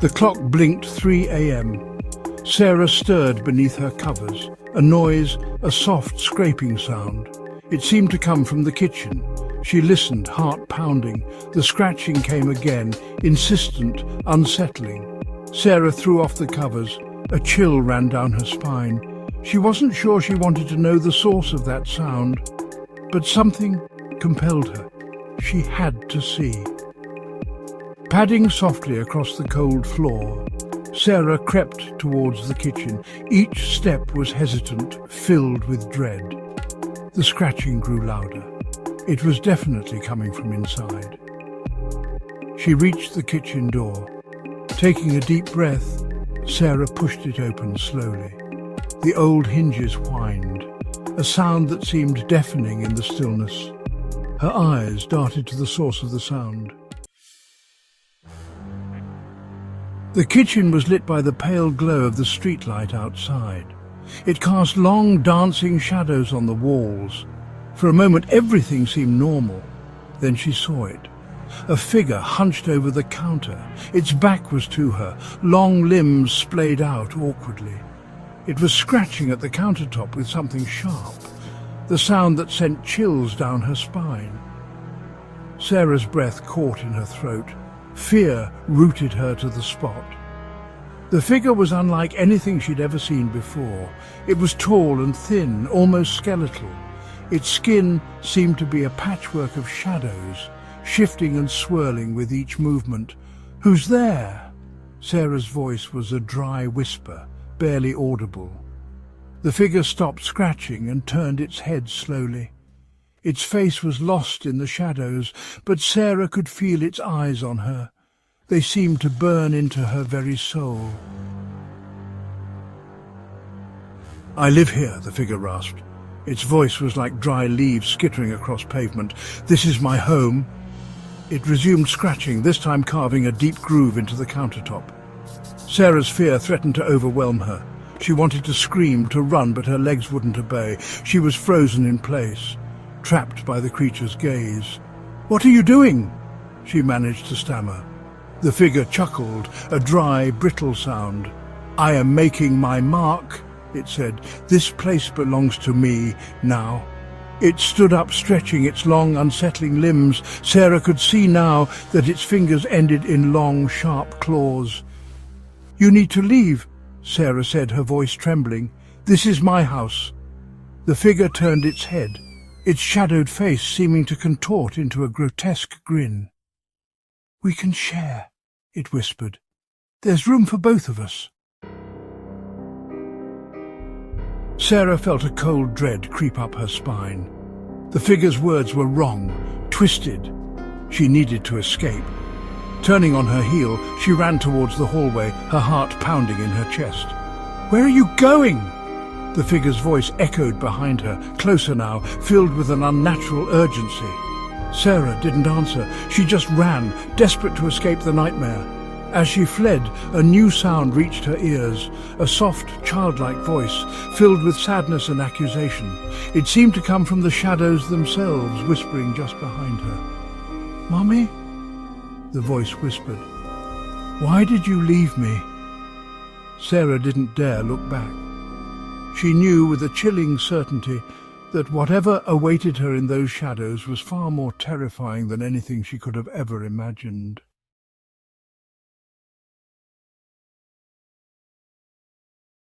The clock blinked 3 a.m. Sarah stirred beneath her covers. A noise, a soft scraping sound. It seemed to come from the kitchen. She listened, heart pounding. The scratching came again, insistent, unsettling. Sarah threw off the covers. A chill ran down her spine. She wasn't sure she wanted to know the source of that sound, but something compelled her. She had to see. Padding softly across the cold floor, Sarah crept towards the kitchen. Each step was hesitant, filled with dread. The scratching grew louder. It was definitely coming from inside. She reached the kitchen door. Taking a deep breath, Sarah pushed it open slowly. The old hinges whined, a sound that seemed deafening in the stillness. Her eyes darted to the source of the sound. The kitchen was lit by the pale glow of the streetlight outside. It cast long, dancing shadows on the walls. For a moment, everything seemed normal. Then she saw it. A figure hunched over the counter. Its back was to her, long limbs splayed out awkwardly. It was scratching at the countertop with something sharp, the sound that sent chills down her spine. Sarah's breath caught in her throat. Fear rooted her to the spot. The figure was unlike anything she'd ever seen before. It was tall and thin, almost skeletal. Its skin seemed to be a patchwork of shadows, shifting and swirling with each movement. "Who's there?" Sarah's voice was a dry whisper, barely audible. The figure stopped scratching and turned its head slowly. Its face was lost in the shadows, but Sarah could feel its eyes on her. They seemed to burn into her very soul. "I live here," the figure rasped. Its voice was like dry leaves skittering across pavement. "This is my home." It resumed scratching, this time carving a deep groove into the countertop. Sarah's fear threatened to overwhelm her. She wanted to scream, to run, but her legs wouldn't obey. She was frozen in place, trapped by the creature's gaze. "What are you doing?" she managed to stammer. The figure chuckled, a dry, brittle sound. "I am making my mark," it said. "This place belongs to me now." It stood up, stretching its long, unsettling limbs. Sarah could see now that its fingers ended in long, sharp claws. "You need to leave," Sarah said, her voice trembling. "This is my house." The figure turned its head, its shadowed face seeming to contort into a grotesque grin. "We can share," it whispered. "There's room for both of us." Sarah felt a cold dread creep up her spine. The figure's words were wrong, twisted. She needed to escape. Turning on her heel, she ran towards the hallway, her heart pounding in her chest. "Where are you going?" The figure's voice echoed behind her, closer now, filled with an unnatural urgency. Sarah didn't answer. She just ran, desperate to escape the nightmare. As she fled, a new sound reached her ears, a soft, childlike voice, filled with sadness and accusation. It seemed to come from the shadows themselves, whispering just behind her. "Mummy?" the voice whispered. "Why did you leave me?" Sarah didn't dare look back. She knew with a chilling certainty that whatever awaited her in those shadows was far more terrifying than anything she could have ever imagined.